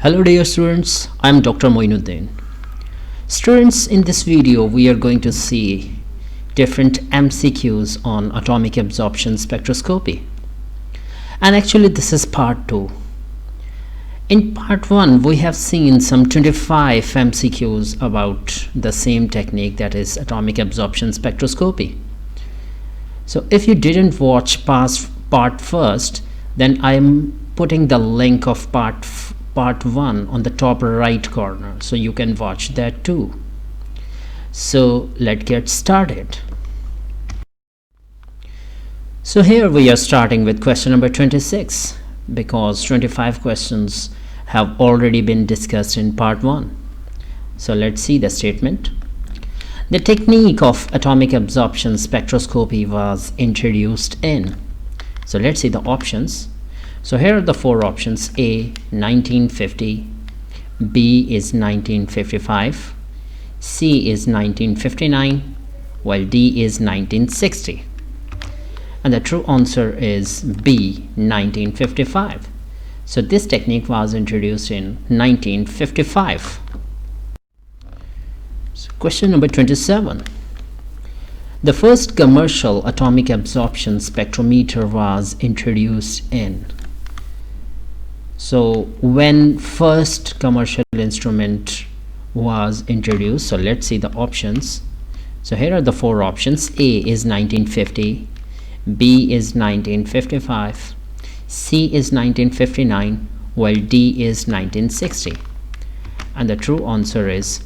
Hello dear students, I am Dr. Moinuddin. Students, in this video we are going to see different MCQs on atomic absorption spectroscopy. And actually this is part 2. In part 1 we have seen some 25 MCQs about the same technique, that is atomic absorption spectroscopy. So if you didn't watch part first, then I am putting the link of part 1 on the top right corner, so you can watch that too. So let's get started. So here we are starting with question number 26, because 25 questions have already been discussed in part 1. So let's see the statement. The technique of atomic absorption spectroscopy was introduced in. So let's see the options. So here are the four options. A, 1950, B is 1955, C is 1959, while D is 1960. And the true answer is B, 1955. So this technique was introduced in 1955. So question number 27. The first commercial atomic absorption spectrometer was introduced in. So when first commercial instrument was introduced, so let's see the options. So here are the four options. A is 1950, B is 1955, C is 1959, while D is 1960. And the true answer is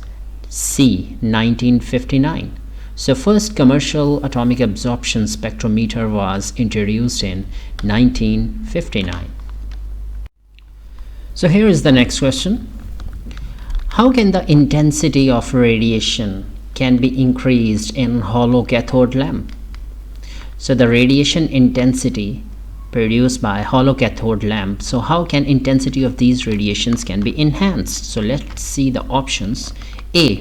C, 1959. So first commercial atomic absorption spectrometer was introduced in 1959. So here is the next question. How can the intensity of radiation can be increased in hollow cathode lamp? So the radiation intensity produced by hollow cathode lamp, so how can intensity of these radiations can be enhanced? So let's see the options. A,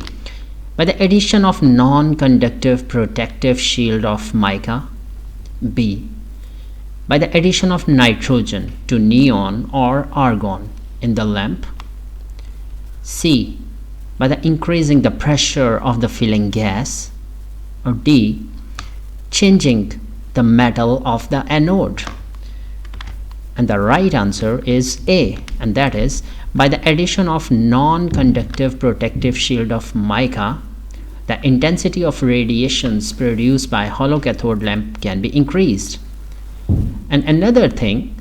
by the addition of non-conductive protective shield of mica. B, by the addition of nitrogen to neon or argon in the lamp. C, by the increasing the pressure of the filling gas. Or D, changing the metal of the anode. And the right answer is A, and that is by the addition of non-conductive protective shield of mica, the intensity of radiations produced by hollow cathode lamp can be increased. And another thing,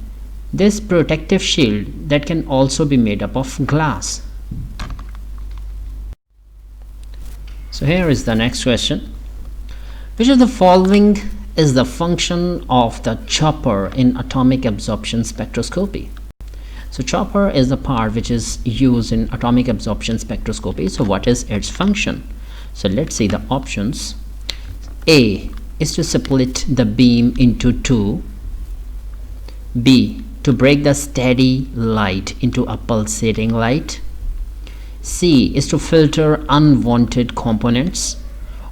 this protective shield that can also be made up of glass. So here is the next question. Which of the following is the function of the chopper in atomic absorption spectroscopy? So chopper is the part which is used in atomic absorption spectroscopy. So what is its function? So let's see the options. A is to split the beam into two. B, to break the steady light into a pulsating light. C is to filter unwanted components,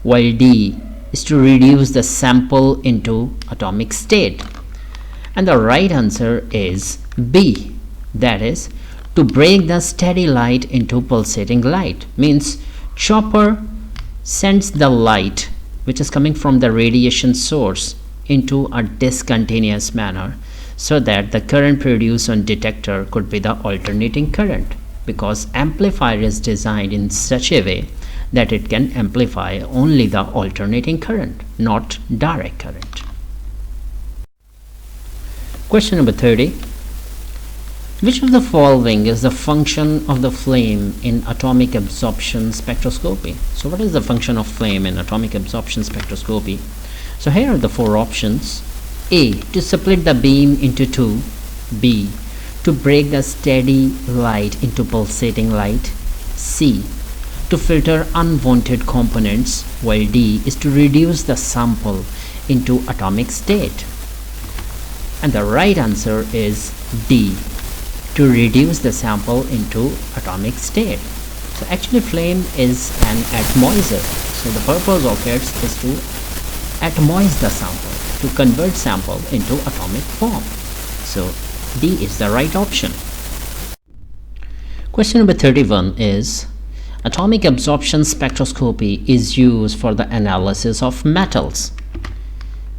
while D is to reduce the sample into atomic state. And the right answer is B, that is to break the steady light into pulsating light. Means chopper sends the light which is coming from the radiation source into a discontinuous manner, so that the current produced on detector could be the alternating current, because amplifier is designed in such a way that it can amplify only the alternating current, not direct current. Question number 30. Which of the following is the function of the flame in atomic absorption spectroscopy? So what is the function of flame in atomic absorption spectroscopy? So here are the four options. A, to split the beam into two. B, to break the steady light into pulsating light. C, to filter unwanted components, while D is to reduce the sample into atomic state. And the right answer is D, to reduce the sample into atomic state. So actually flame is an atomizer. So the purpose of it is to atomize the sample, to convert sample into atomic form. So D is the right option. Question number 31 is atomic absorption spectroscopy is used for the analysis of metals.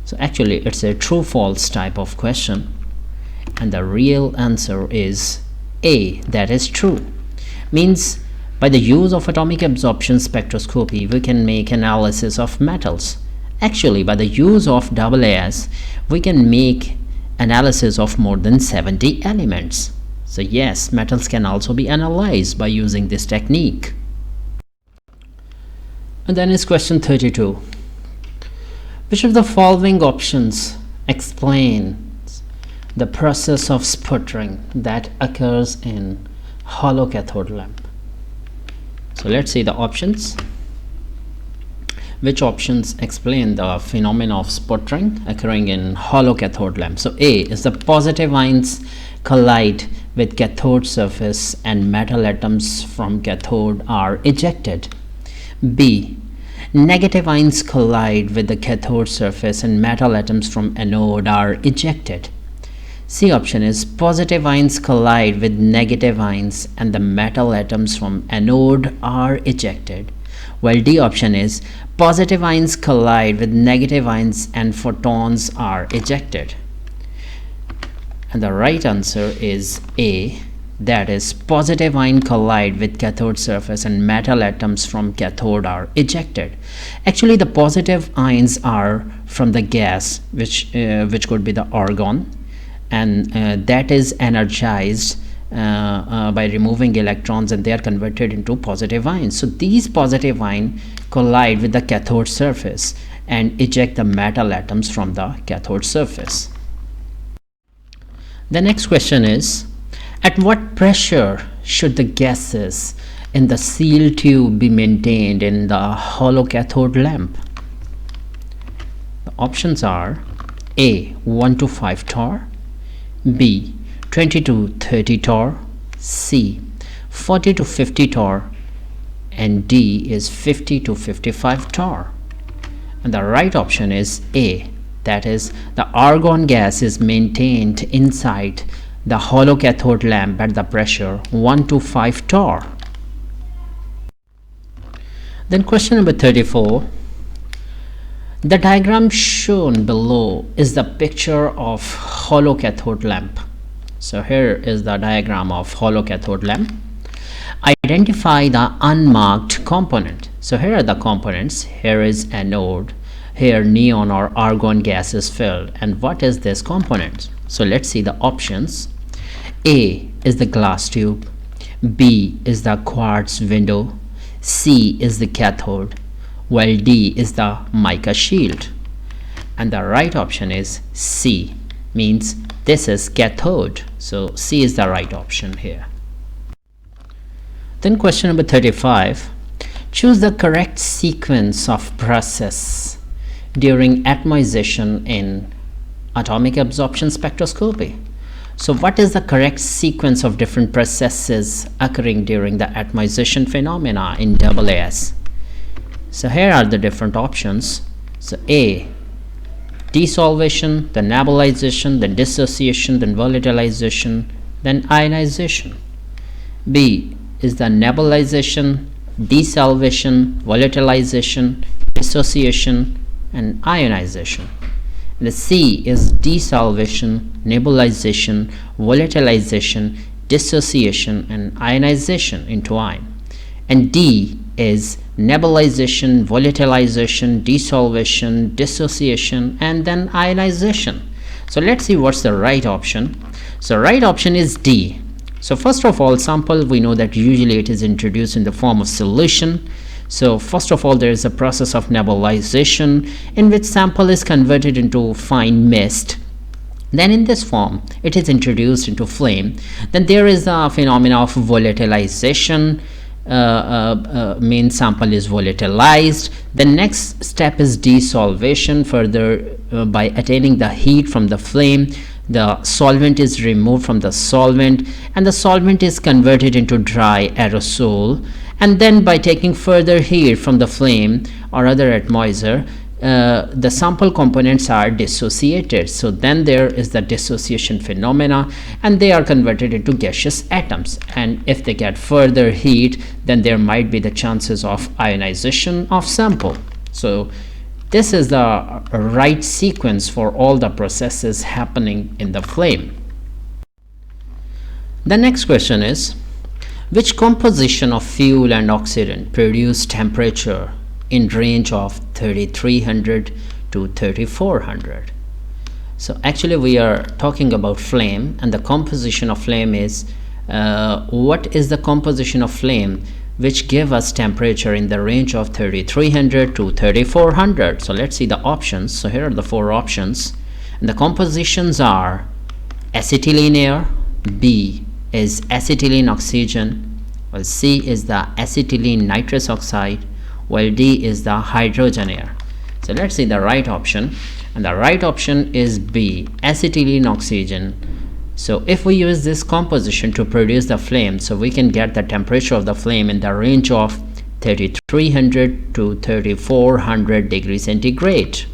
So actually it's a true-false type of question, and the real answer is A, that is true. Means by the use of atomic absorption spectroscopy we can make analysis of metals. Actually by the use of AAS we can make analysis of more than 70 elements. So yes, metals can also be analyzed by using this technique. And then is question 32. Which of the following options explains the process of sputtering that occurs in hollow cathode lamp? So let's see the options. Which options explain the phenomenon of sputtering occurring in hollow cathode lamp? So A is the positive ions collide with cathode surface and metal atoms from cathode are ejected. B, negative ions collide with the cathode surface and metal atoms from anode are ejected. C option is positive ions collide with negative ions and the metal atoms from anode are ejected. While D option is positive ions collide with negative ions and photons are ejected. And the right answer is A, that is positive ion collide with cathode surface and metal atoms from cathode are ejected. Actually the positive ions are from the gas which could be the argon, and that is energized by removing electrons and they are converted into positive ions. So these positive ions collide with the cathode surface and eject the metal atoms from the cathode surface. The next question is, at what pressure should the gases in the sealed tube be maintained in the hollow cathode lamp? The options are A, 1 to 5 torr, B, 20 to 30 torr, C, 40 to 50 torr, and D is 50 to 55 torr. And the right option is A, that is the argon gas is maintained inside the hollow cathode lamp at the pressure 1 to 5 torr. Then question number 34. The diagram shown below is the picture of hollow cathode lamp. So here is the diagram of hollow cathode lamp. Identify the unmarked component. So here are the components. Here is anode. Here neon or argon gas is filled. And what is this component? So let's see the options. A is the glass tube. B is the quartz window. C is the cathode. While D is the mica shield. And the right option is C, means this is cathode. So C is the right option here. Then question number 35. Choose the correct sequence of process during atomization in atomic absorption spectroscopy. So what is the correct sequence of different processes occurring during the atomization phenomena in AAS? So here are the different options. So A, desolvation, then nebulization, then dissociation, then volatilization, then ionization. B is the nebulization, desolvation, volatilization, dissociation, and ionization. And the C is desolvation, nebulization, volatilization, dissociation, and ionization into ion. And D is nebulization, volatilization, desolvation, dissociation, and then ionization. So let's see what's the right option. So right option is D. So first of all, sample, we know that usually it is introduced in the form of solution. So first of all, there is a process of nebulization in which sample is converted into fine mist. Then in this form it is introduced into flame. Then there is a phenomena of volatilization. Main sample is volatilized. The next step is desolvation. Further, by attaining the heat from the flame, the solvent is removed from the solvent and the solvent is converted into dry aerosol. And then by taking further heat from the flame or other atomizer, the sample components are dissociated. So then there is the dissociation phenomena, and they are converted into gaseous atoms. And if they get further heat, then there might be the chances of ionization of sample. So this is the right sequence for all the processes happening in the flame. The next question is, which composition of fuel and oxidant produce temperature in range of 3300 to 3400? So actually we are talking about flame, and the composition of flame is what is the composition of flame which give us temperature in the range of 3300 to 3400. So let's see the options. So here are the four options, and the compositions are acetylene air, B is acetylene oxygen, while C is the acetylene nitrous oxide, while D is the hydrogen air. So let's see the right option, and the right option is B, acetylene oxygen. So if we use this composition to produce the flame, so we can get the temperature of the flame in the range of 3300 to 3400 degrees centigrade.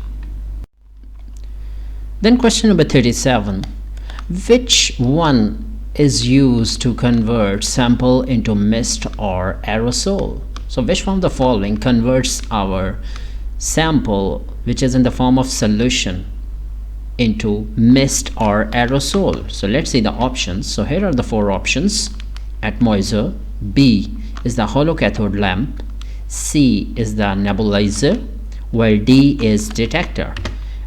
Then question number 37, which one is used to convert sample into mist or aerosol? So which one of the following converts our sample, which is in the form of solution, into mist or aerosol? So let's see the options. So here are the four options: atomizer, B is the hollow cathode lamp, C is the nebulizer, while D is detector.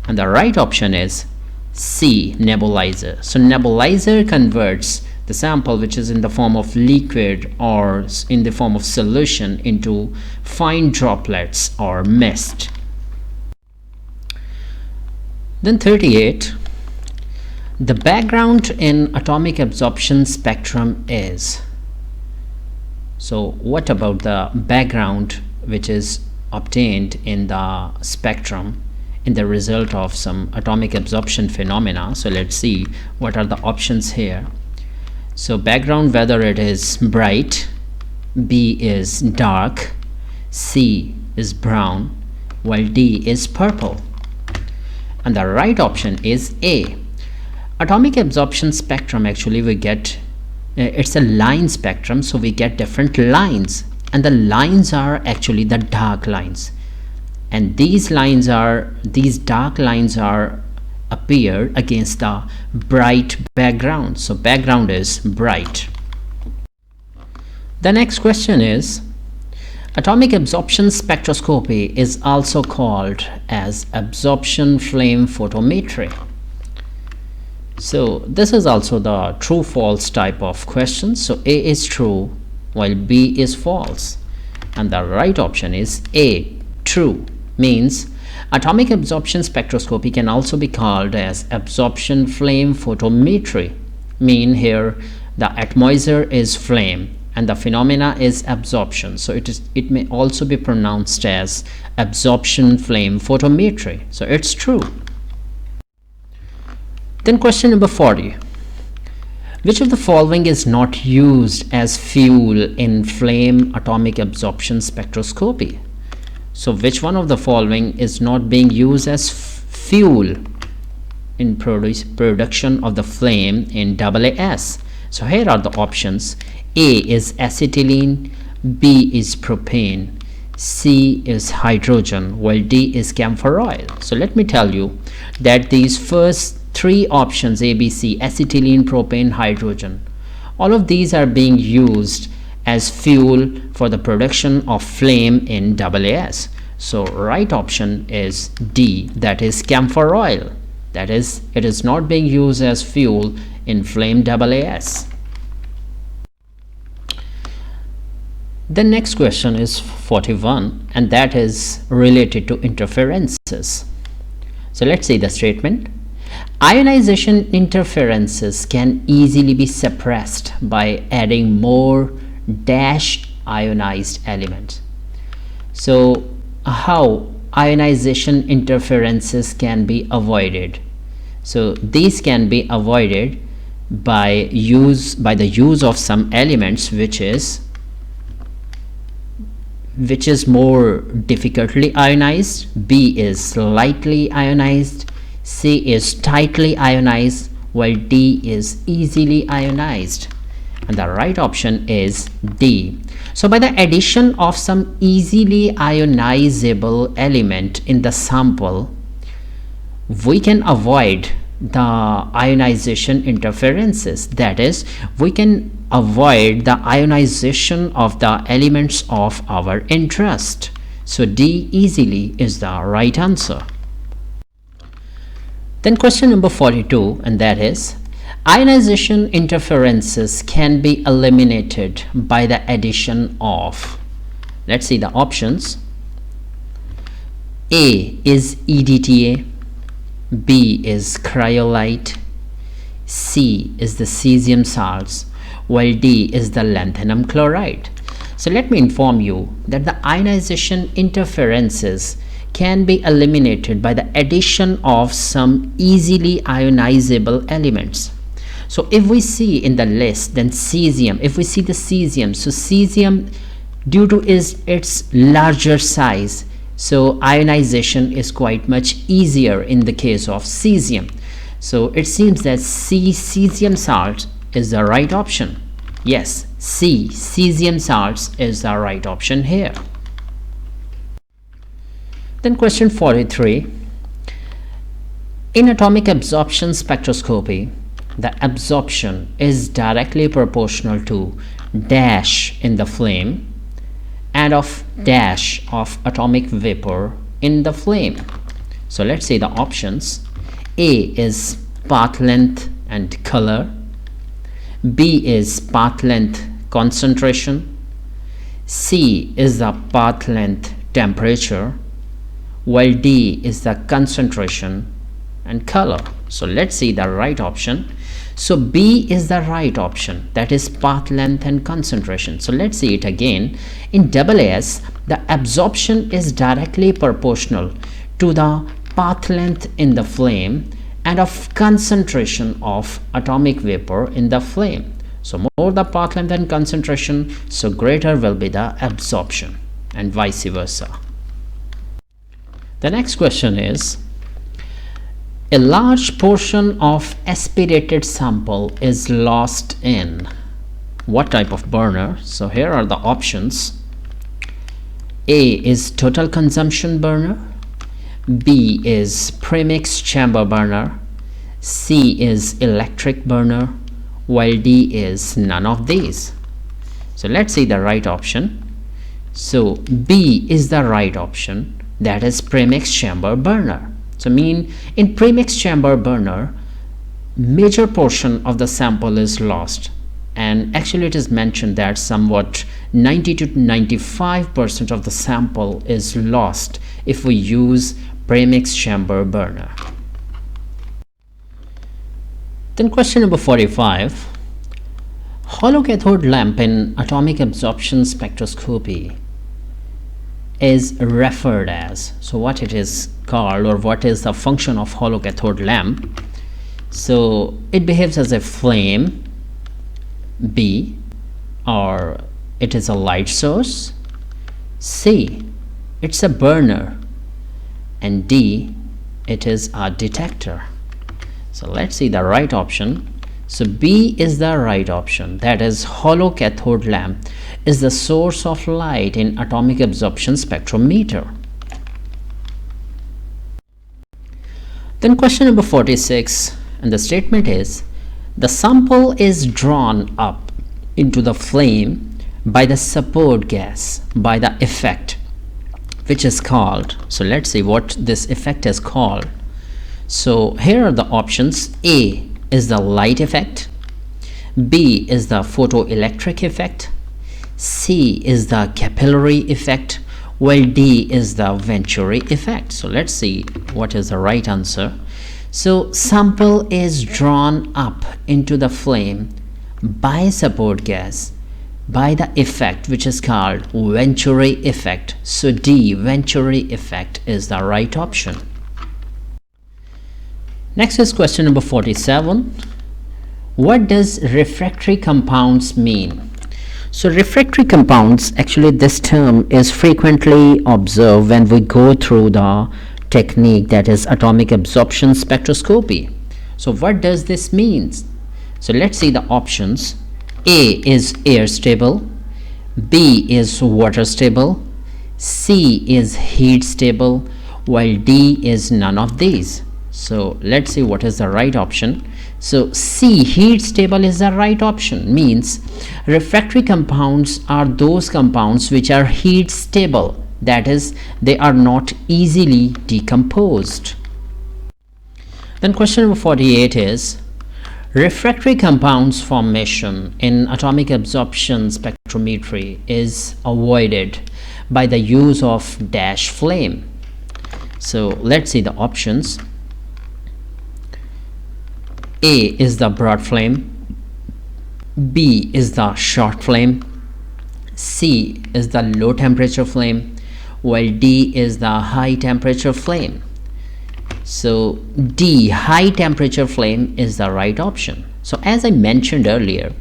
And the right option is C, nebulizer. So nebulizer converts the sample which is in the form of liquid or in the form of solution into fine droplets or mist. Then 38, the background in atomic absorption spectrum is. So what about the background which is obtained in the spectrum in the result of some atomic absorption phenomena? So let's see what are the options here. So background, whether it is bright, B is dark, C is brown, while D is purple. And the right option is A. Atomic absorption spectrum, actually we get it's a line spectrum, so we get different lines, and the lines are actually the dark lines, and these dark lines are appear against the bright background. So background is bright. The next question is, atomic absorption spectroscopy is also called as absorption flame photometry. So this is also the true false type of question. So A is true while B is false, and the right option is A, true. Means atomic absorption spectroscopy can also be called as absorption flame photometry. Mean here the atomizer is flame and the phenomena is absorption, so it may also be pronounced as absorption flame photometry. So it's true. Then question number 40, which of the following is not used as fuel in flame atomic absorption spectroscopy? So which one of the following is not being used as fuel in production of the flame in AAS? So here are the options. A is acetylene, B is propane, C is hydrogen, while D is camphor oil. So let me tell you that these first three options, A, B, C, acetylene, propane, hydrogen, all of these are being used as fuel for the production of flame in AAS. So right option is D, that is camphor oil. That is, it is not being used as fuel in flame AAS. The next question is 41, and that is related to interferences. So let's see the statement. Ionization interferences can easily be suppressed by adding more dash ionized elements. So how ionization interferences can be avoided? So these can be avoided by the use of some elements which which is more difficultly ionized, B is slightly ionized, C is tightly ionized, while D is easily ionized. And the right option is D. So by the addition of some easily ionizable element in the sample, we can avoid the ionization interferences. That is, we can avoid the ionization of the elements of our interest. So D, easily, is the right answer. Then question number 42, and that is, ionization interferences can be eliminated by the addition of, let's see the options. A is EDTA, B is cryolite, C is the cesium salts, while D is the lanthanum chloride. So let me inform you that the ionization interferences can be eliminated by the addition of some easily ionizable elements. So if we see in the list, then cesium, if we see the cesium, so cesium, due to its larger size, so ionization is quite much easier in the case of cesium. So it seems that C, cesium salt, is the right option. Yes, C, cesium salts, is the right option here. Then question 43. In atomic absorption spectroscopy, the absorption is directly proportional to dash in the flame and of dash of atomic vapor in the flame. So let's see the options. A is path length and color, B is path length concentration, C is the path length temperature, while D is the concentration and color. So let's see the right option. So B is the right option, that is path length and concentration. So let's see it again. In AAS, the absorption is directly proportional to the path length in the flame and of concentration of atomic vapor in the flame. So more the path length and concentration, so greater will be the absorption, and vice versa. The next question is, a large portion of aspirated sample is lost in what type of burner? So here are the options. A is total consumption burner, B is premix chamber burner, C is electric burner, while D is none of these. So let's see the right option. So B is the right option, that is premix chamber burner. So in premix chamber burner, major portion of the sample is lost, and actually it is mentioned that somewhat 90 to 95% of the sample is lost if we use premix chamber burner. Then question number 45. Hollow cathode lamp in atomic absorption spectroscopy is referred as. So what it is called, or what is the function of hollow cathode lamp? So it behaves as a flame, B, or it is a light source, C, it's a burner, and D, it is a detector. So let's see the right option. So B is the right option, that is hollow cathode lamp is the source of light in atomic absorption spectrometer. Then question number 46, and the statement is, the sample is drawn up into the flame by the support gas by the effect which is called, so let's see what this effect is called. So here are the options. A is the light effect, B is the photoelectric effect, C is the capillary effect, while D is the Venturi effect. So let's see what is the right answer. So sample is drawn up into the flame by support gas by the effect which is called Venturi effect. So D, Venturi effect, is the right option. Next is question number 47. What does refractory compounds mean? So refractory compounds, actually this term is frequently observed when we go through the technique that is atomic absorption spectroscopy. So what does this mean? So let's see the options. A is air stable, B is water stable, C is heat stable, while D is none of these. So let's see what is the right option. So C, heat stable, is the right option. Means refractory compounds are those compounds which are heat stable, that is, they are not easily decomposed. Then question number 48 is, refractory compounds formation in atomic absorption spectrometry is avoided by the use of dash flame. So let's see the options. A is the broad flame, B is the short flame, C is the low temperature flame, while D is the high temperature flame. So D, high temperature flame, is the right option. So as I mentioned earlier,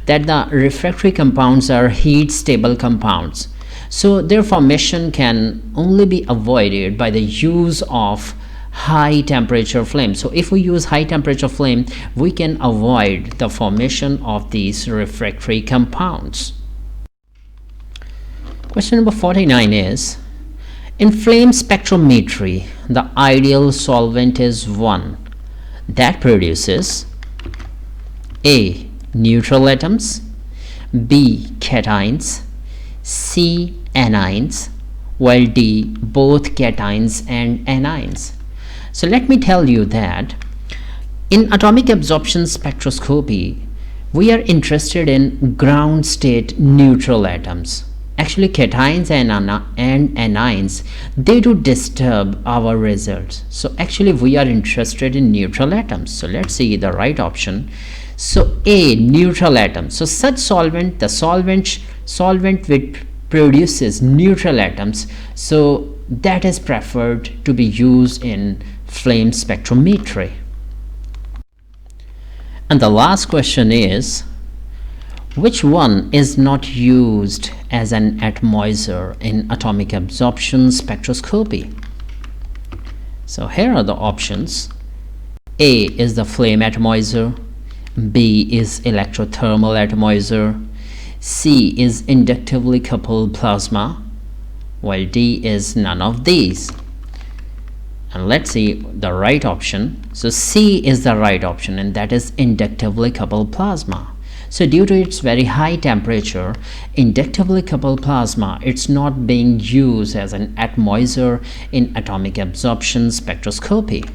that the refractory compounds are heat stable compounds, so their formation can only be avoided by the use of high temperature flame. So if we use high temperature flame, we can avoid the formation of these refractory compounds. Question number 49 is, in flame spectrometry, the ideal solvent is one that produces A, neutral atoms, B, cations, C, anions, while D, both cations and anions. So let me tell you that in atomic absorption spectroscopy, we are interested in ground state neutral atoms. Actually, cations and anions, they do disturb our results. So actually we are interested in neutral atoms. So let's see the right option. So A, neutral atoms. So such solvent, the solvent which produces neutral atoms, so that is preferred to be used in flame spectrometry. And the last question is, which one is not used as an atomizer in atomic absorption spectroscopy? So here are the options. A is the flame atomizer, B is electrothermal atomizer, C is inductively coupled plasma, while D is none of these. And let's see the right option. So C is the right option, and that is inductively coupled plasma. So due to its very high temperature, inductively coupled plasma, it's not being used as an atomizer in atomic absorption spectroscopy.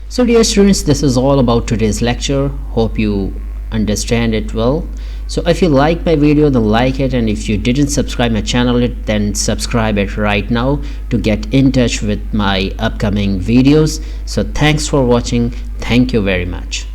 So dear students, this is all about today's lecture. Hope you understand it well. So if you like my video, then like it, and if you didn't subscribe my channel, then subscribe it right now to get in touch with my upcoming videos. So thanks for watching. Thank you very much.